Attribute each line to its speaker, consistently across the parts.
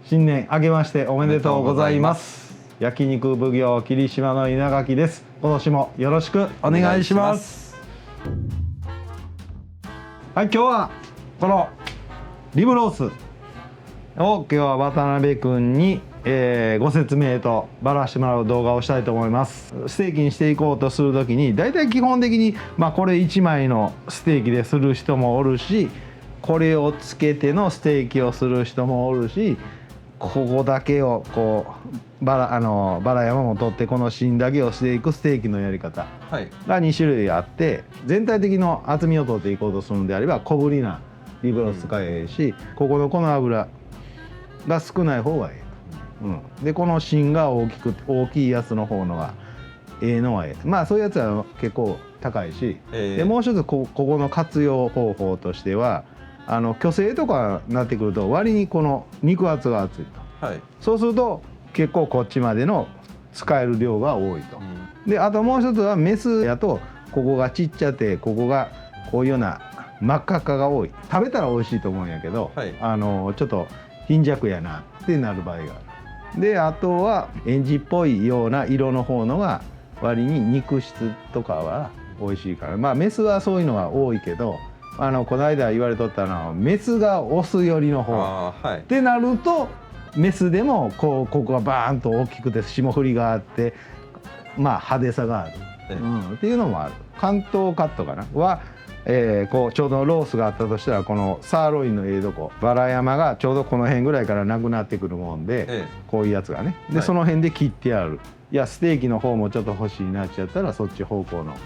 Speaker 1: 新年明けましておめでとうございます。焼肉奉行霧島の稲垣です。今年もよろしくお願いします。はい、今日はこのリブロースを今日は渡辺くんに、ご説明とバラしてもらう動画をしたいと思います。ステーキにしていこうとするときにだいたい基本的にこれ1枚のステーキでする人もおるし、これをつけてのステーキをする人もおるし、ここだけをこうバラ山も取ってこの芯だけをしていくステーキのやり方が2種類あって、全体的の厚みを取っていこうとするのであれば小ぶりなリブロース使えるし、この油が少ない方がいい、でこの芯が大きいやつの方のがのはそういうやつは結構高いし、でもう一つここの活用方法としては虚勢とかになってくると割にこの肉厚が厚いと、そうすると結構こっちまでの使える量が多いと、であともう一つはメスやとここがちっちゃってここがこういうような真っ赤っかが多い、食べたら美味しいと思うんやけど、ちょっと貧弱やなってなる場合がある。であとはエンジっぽいような色の方のが割に肉質とかは美味しいから、メスはそういうのが多いけど、この間言われとったのはメスがオス寄りの方、ってなるとメスでもここがバーンと大きくて霜降りがあって派手さがある、っていうのもある。関東カットかなは、こうちょうどロースがあったとしたらこのサーロインのとこバラ山がちょうどこの辺ぐらいからなくなってくるもんで、こういうやつがねで、その辺で切ってある。いやステーキの方もちょっと欲しいなっちゃったらそっち方向の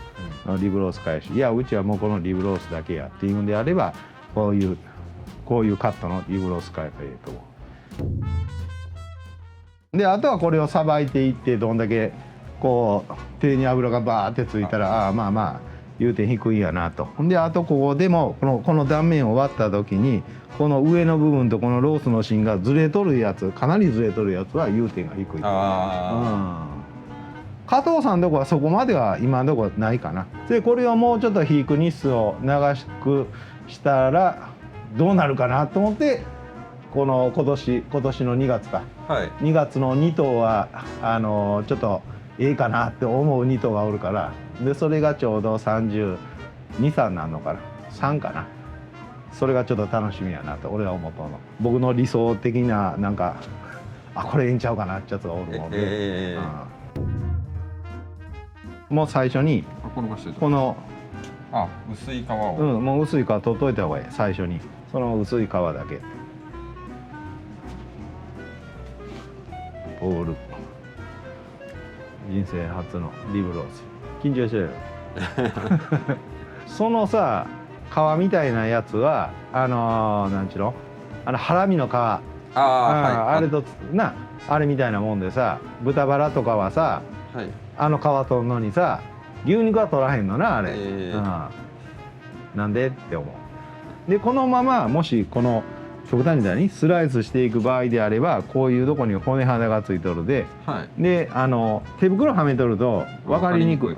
Speaker 1: リブロース買えし、いやうちはもうこのリブロースだけやっていうんであればこういうカットのリブロース買えばいいと思う。であとはこれをさばいていって、どんだけこう手に油がバーってついたら言うて低いやなと。であとここでもこの断面を割った時にこの上の部分とこのロースの芯がずれとるやつ、かなりずれとるやつは融点が低い。加藤さんのとこはそこまでは今のとこないかな。でこれをもうちょっとヒーク日数を長くしたらどうなるかなと思って、この今年の2月か、2月の2頭はちょっとかなって思う2頭がおるから、でそれがちょうど32、3なんのかな、3かな。それがちょっと楽しみやなと俺は思ったの。僕の理想的なこれええんちゃうかなってやつがおるもんで、もう最初にこの
Speaker 2: 薄い皮を、
Speaker 1: もう薄い皮取っといた方がいい。最初にその薄い皮だけボール。人生初のリブロース、緊張してるよそのさ皮みたいなやつはなんちゅうのハラミの皮、あれとあれみたいなもんでさ、豚バラとかはさ、皮取るのにさ牛肉は取らへんのなあれ、なんでって思う。でこのままもしこの極端みたいにスライスしていく場合であれば、こういうとこに骨肌がついとるで、で手袋はめとると分かりにくい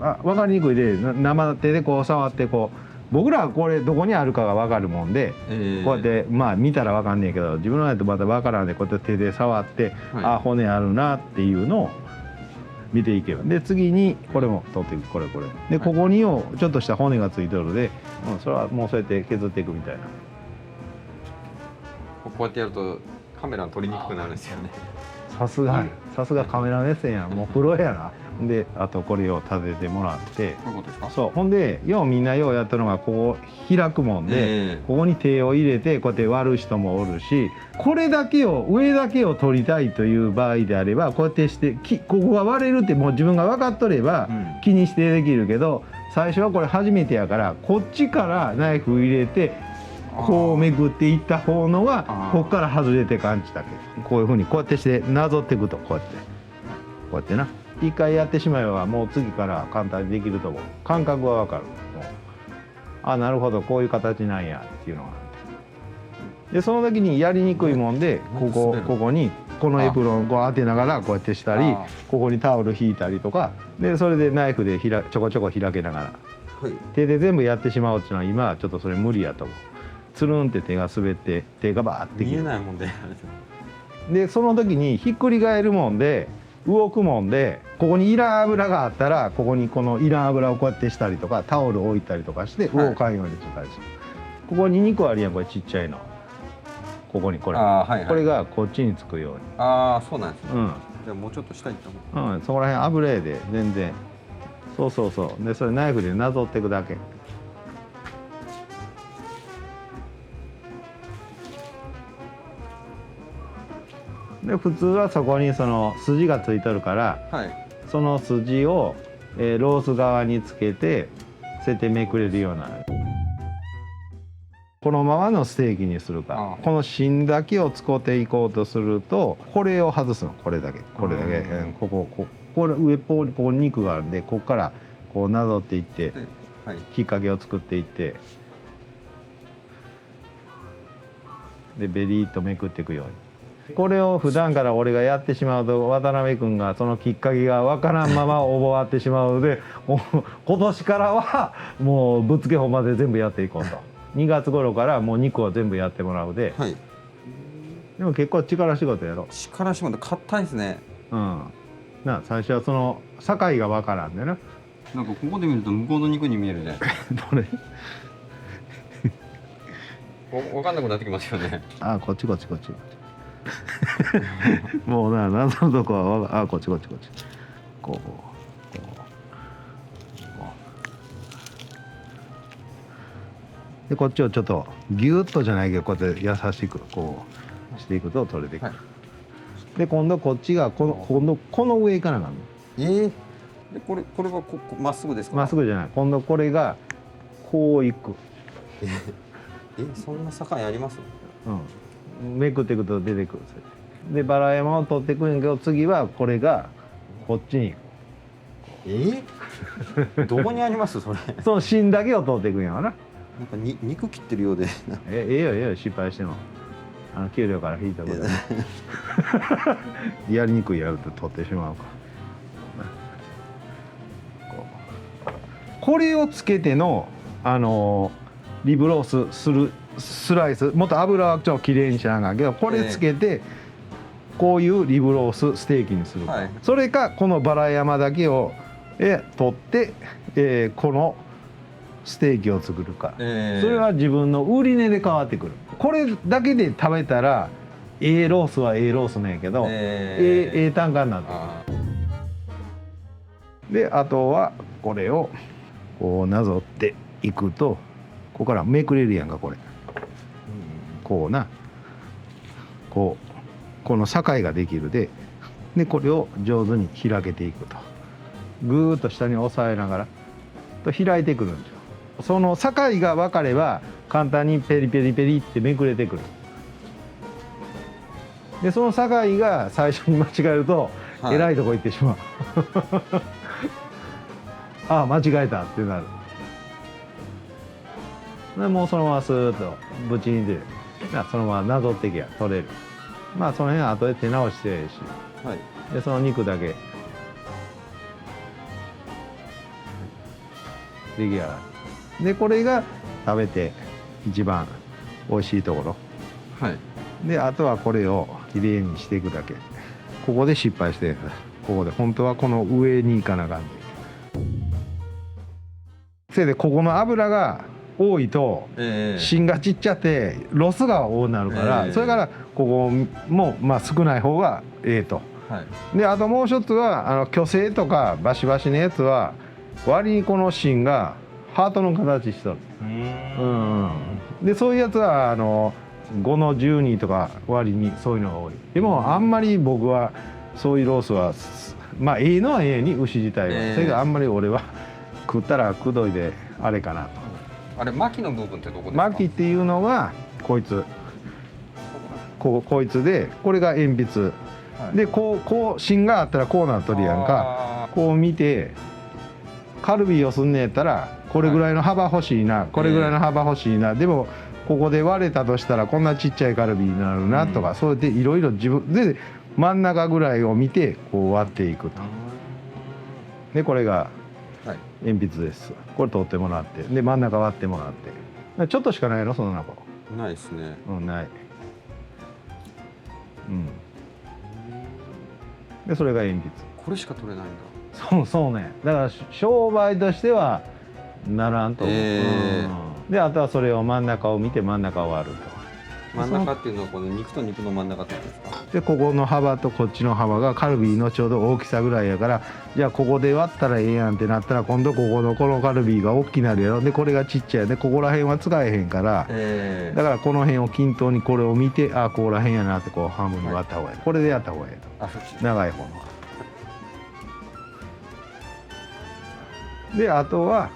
Speaker 1: で、生手でこう触ってこう、僕らはこれどこにあるかが分かるもんで、こうやって見たら分かんねえけど、自分のやつまた分からんでこうやって手で触って、骨あるなっていうのを見ていけば、で次にこれも取っていく、これでここにちょっとした骨がついとるで、それはもうそうやって削っていくみたいな。
Speaker 2: こうやってやるとカメラ撮りにくくなるんですよね。
Speaker 1: さすがカメラ目線や、もうプロやな。であとこれを立ててもらって、
Speaker 2: こういうことですか？
Speaker 1: そう、ほんでみんなやったのがこう開くもんで、ここに手を入れてこうやって割る人もおるし、これだけを上だけを取りたいという場合であればこうやってしてここが割れるってもう自分が分かっとれば気にしてできるけど、最初はこれ初めてやからこっちからナイフ入れてこうめくっていった方のがこっから外れて感じだけ、こういうふうにこうやってしてなぞっていくと、こうやってな一回やってしまえばもう次から簡単にできると思う。感覚は分かる。なるほどこういう形なんやっていうのがあって、でその時にやりにくいもんでここにこのエプロンこう当てながらこうやってしたり、ここにタオル引いたりとかで、それでナイフでちょこちょこ開けながら、手で全部やってしまうっていうのは今はちょっとそれ無理やと思う。つるんって手が滑って手がバーって
Speaker 2: 見えないもんで
Speaker 1: でその時にひっくり返るもんで動くもんで、ここにいらん油があったらここにこのいらん油をこうやってしたりとか、タオルを置いたりとかして動かんようにしたりする、ここに肉あるやん、これちっちゃいの、ここにこれ、これがこっちにつくように。
Speaker 2: ああ、そうなんですね。
Speaker 1: うん、
Speaker 2: じゃあもうちょっと下に行った方が。
Speaker 1: そこら辺油絵で全然、そうそうそう、でそれナイフでなぞっていくだけ。で普通はそこにその筋がついとるから、
Speaker 2: はい。
Speaker 1: その筋を、ロース側につけてそうやってめくれるような、このままのステーキにするか、この芯だけを使っていこうとするとこれを外すの、これだけ、これだけ、これ上ここに肉があるんで、ここからこうなぞっていって、
Speaker 2: はい、
Speaker 1: きっかけを作っていって、でベリーっとめくっていくように。これを普段から俺がやってしまうと渡辺君がそのきっかけが分からんまま覚わってしまうので、今年からはもうぶっつけ本番で全部やっていこうと。2月頃からもう肉を全部やってもらうで、
Speaker 2: はい、
Speaker 1: でも結構力仕事やろ。
Speaker 2: 力仕事硬いですね。
Speaker 1: な最初はその境が分からんでな。
Speaker 2: なんかここで見ると向こうの肉に見えるじゃないですか。
Speaker 1: どれ
Speaker 2: 分かんなくなってきますよね。
Speaker 1: こっちもうな、謎のとこはこっちこうでこっちをちょっとギュッとじゃないけどこうやって優しくこうしていくと取れていく、はい、で今度こっちが今度この上行かなあかんの。
Speaker 2: でこれはまっすぐですか？
Speaker 1: まっすぐじゃない、今度これがこういく。
Speaker 2: そんな境あります？
Speaker 1: めくっていくと出てくる。でバラ山を取っていくんやけど、次はこれがこっちに
Speaker 2: どこにありますそれ？
Speaker 1: その芯だけを取っていくんやわな。
Speaker 2: なんか肉切ってるようで。
Speaker 1: ええよ失敗しても給料から引いたことやりにくいやると取ってしまうから。これをつけてのリブロースするスライス、もっと油はちょっときれいにしなあかんけど、これつけてこういうリブロースステーキにするか、はい、それかこのバラ山だけを取って、このステーキを作るか、それは自分の売り値で変わってくる。これだけで食べたらロースはロースなんやけど、単価になってる。であとはこれをこうなぞっていくと、ここからめくれるやんか、これこうな、この境ができるでこれを上手に開けていくと、ぐーっと下に押さえながらと開いてくるんですよ。その境が分かれば簡単にペリペリペリってめくれてくる。でその境が最初に間違えると、えらいとこ行ってしまう間違えたってなる。でもうそのままスーッとブチンでそのままなぞっていけば取れる。その辺は後で手直してええし、はい、でその肉だけ出来上がりで、これが食べて一番美味しいところ、はい、であとはこれをきれいにしていくだけ。ここで失敗して、ここで本当はこの上に行かなあかんで、せいでここの油が多いと芯がちっちゃってロスが多くなるから、それからここも少ない方がと、はい、であともう一つは巨星とかバシバシのやつは割にこの芯がハートの形しとる。でそういうやつは5の12とか割にそういうのが多い。でもあんまり僕はそういうロースはのはに牛自体は、それがあんまり俺は食ったらくどいであれかなと。
Speaker 2: あれ巻きの部分ってどこですか？
Speaker 1: 巻きっていうのがこいつ、こいつで、これが鉛筆、はい、でこう芯があったらこうなっとるやんか。こう見てカルビーをすんねやったらこれぐらいの幅欲しいな、これぐらいの幅欲しいな、でもここで割れたとしたらこんなちっちゃいカルビーになるなとか、そうやっていろいろ自分で真ん中ぐらいを見てこう割っていくと。でこれが鉛筆です。これ取ってもらって、で真ん中割ってもらって、ちょっとしかないのその中。
Speaker 2: ないですね。
Speaker 1: ない。でそれが鉛筆。
Speaker 2: これしか取れないんだ。
Speaker 1: そうね。だから商売としてはならんと思う、であとはそれを真ん中を見て真ん中を割ると。
Speaker 2: 真ん中っていうのはこの肉と肉の真ん中ってことですか？
Speaker 1: でここの幅とこっちの幅がカルビーのちょうど大きさぐらいやから、じゃあここで割ったらええやんってなったら、今度ここのこのカルビーが大きなるやろ。でこれがちっちゃいで、ここら辺は使えへんから、だからこの辺を均等にこれを見て、あここら辺やなってこう半分に割った方がいい、これでやった方がいいと。
Speaker 2: あ、そっち。
Speaker 1: 長い方の。であとは、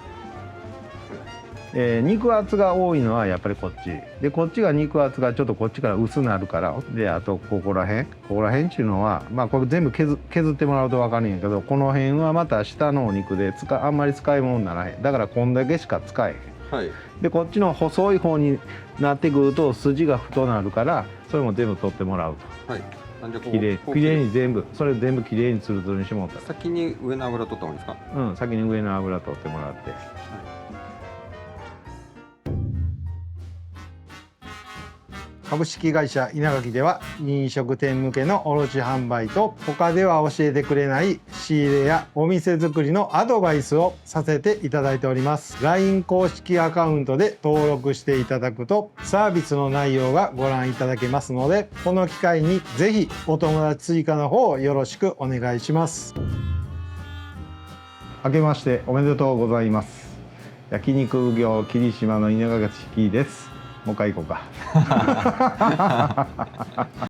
Speaker 1: 肉厚が多いのはやっぱりこっちで、こっちが肉厚がちょっとこっちから薄なるから。であとここら辺っていうのは、まあこれ全部削ってもらうと分かるんやけど、この辺はまた下のお肉であんまり使い物にならへん。だからこんだけしか使えへん。
Speaker 2: はい。
Speaker 1: でこっちの細い方になってくると筋が太なるから、それも全部取ってもらうと。
Speaker 2: はい。なんでこう
Speaker 1: きれいに全部それ全部きれいにツルツルにしてもらったら、
Speaker 2: 先に上の油取った方がいいですか？
Speaker 1: 先に上の油取ってもらって。株式会社稲垣では飲食店向けの卸販売と、他では教えてくれない仕入れやお店作りのアドバイスをさせていただいております。 LINE 公式アカウントで登録していただくとサービスの内容がご覧いただけますので、この機会にぜひお友達追加の方をよろしくお願いします。明けましておめでとうございます。焼肉業霧島の稲垣です。もう一回行こうか。